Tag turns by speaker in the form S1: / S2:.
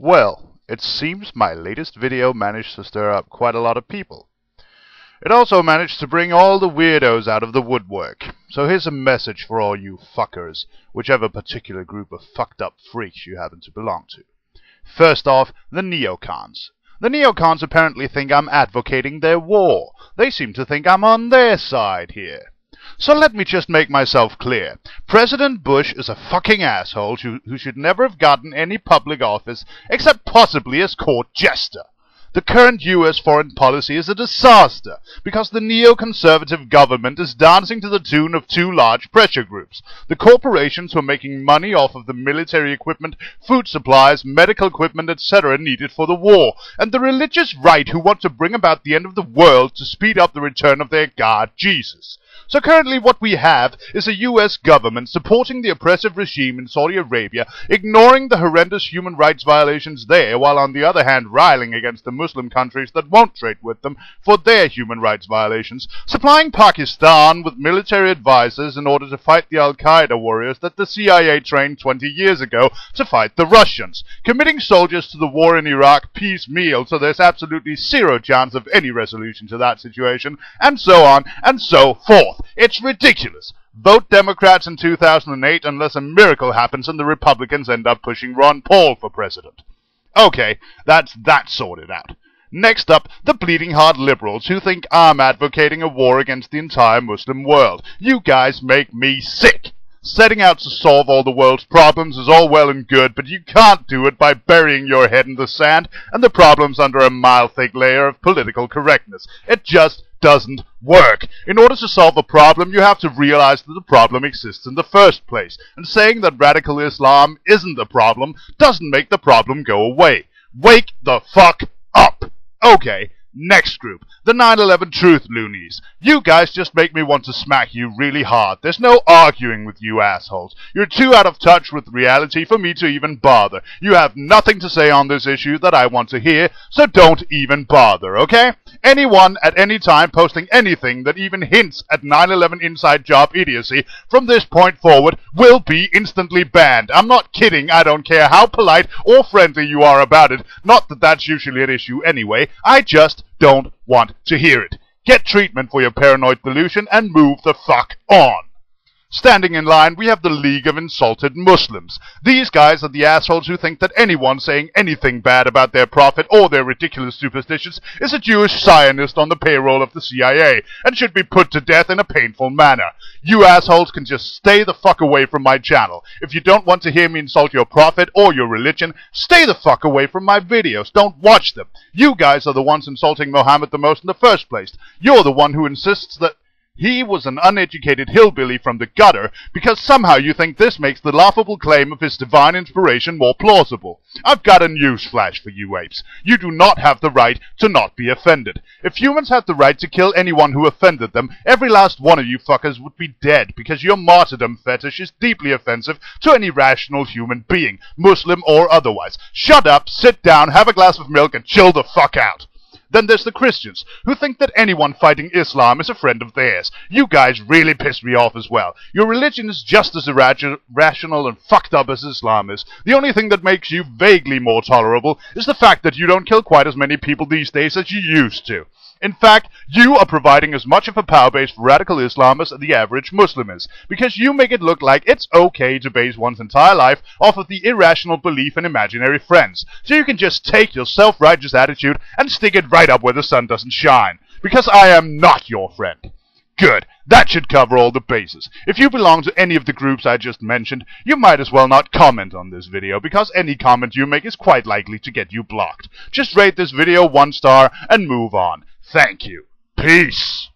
S1: Well, it seems my latest video managed to stir up quite a lot of people. It also managed to bring all the weirdos out of the woodwork. So here's a message for all you fuckers, whichever particular group of fucked up freaks you happen to belong to. First off, the neocons. The neocons apparently think I'm advocating their war. They seem to think I'm on their side here. So let me just make myself clear. President Bush is a fucking asshole who should never have gotten any public office except possibly as court jester. The current U.S. foreign policy is a disaster because the neoconservative government is dancing to the tune of two large pressure groups. The corporations who are making money off of the military equipment, food supplies, medical equipment, etc. needed for the war, and the religious right who want to bring about the end of the world to speed up the return of their God, Jesus. So currently what we have is a U.S. government supporting the oppressive regime in Saudi Arabia, ignoring the horrendous human rights violations there, while on the other hand railing against the Muslim countries that won't trade with them for their human rights violations, supplying Pakistan with military advisors in order to fight the Al-Qaeda warriors that the CIA trained 20 years ago to fight the Russians, committing soldiers to the war in Iraq piecemeal so there's absolutely zero chance of any resolution to that situation, and so on and so forth. It's ridiculous. Vote Democrats in 2008 unless a miracle happens and the Republicans end up pushing Ron Paul for president. Okay, that's that sorted out. Next up, the bleeding heart liberals who think I'm advocating a war against the entire Muslim world. You guys make me sick. Setting out to solve all the world's problems is all well and good, but you can't do it by burying your head in the sand and the problems under a mile-thick layer of political correctness. It just doesn't work. In order to solve a problem, you have to realize that the problem exists in the first place, and saying that radical Islam isn't a problem doesn't make the problem go away. Wake the fuck up! Okay, next group, the 9/11 truth loonies. You guys just make me want to smack you really hard. There's no arguing with you assholes. You're too out of touch with reality for me to even bother. You have nothing to say on this issue that I want to hear, so don't even bother, okay? Anyone at any time posting anything that even hints at 9/11 inside job idiocy from this point forward will be instantly banned. I'm not kidding. I don't care how polite or friendly you are about it. Not that that's usually an issue anyway. I just don't want to hear it. Get treatment for your paranoid delusion and move the fuck on. Standing in line, we have the League of Insulted Muslims. These guys are the assholes who think that anyone saying anything bad about their prophet or their ridiculous superstitions is a Jewish Zionist on the payroll of the CIA and should be put to death in a painful manner. You assholes can just stay the fuck away from my channel. If you don't want to hear me insult your prophet or your religion, stay the fuck away from my videos. Don't watch them. You guys are the ones insulting Mohammed the most in the first place. You're the one who insists that he was an uneducated hillbilly from the gutter because somehow you think this makes the laughable claim of his divine inspiration more plausible. I've got a newsflash for you apes. You do not have the right to not be offended. If humans had the right to kill anyone who offended them, every last one of you fuckers would be dead because your martyrdom fetish is deeply offensive to any rational human being, Muslim or otherwise. Shut up, sit down, have a glass of milk, and chill the fuck out. Then there's the Christians, who think that anyone fighting Islam is a friend of theirs. You guys really piss me off as well. Your religion is just as irrational and fucked up as Islam is. The only thing that makes you vaguely more tolerable is the fact that you don't kill quite as many people these days as you used to. In fact, you are providing as much of a power base for radical Islam as the average Muslim is, because you make it look like it's okay to base one's entire life off of the irrational belief in imaginary friends, so you can just take your self-righteous attitude and stick it right up where the sun doesn't shine, because I am not your friend. Good. That should cover all the bases. If you belong to any of the groups I just mentioned, you might as well not comment on this video, because any comment you make is quite likely to get you blocked. Just rate this video 1 star and move on. Thank you. Peace.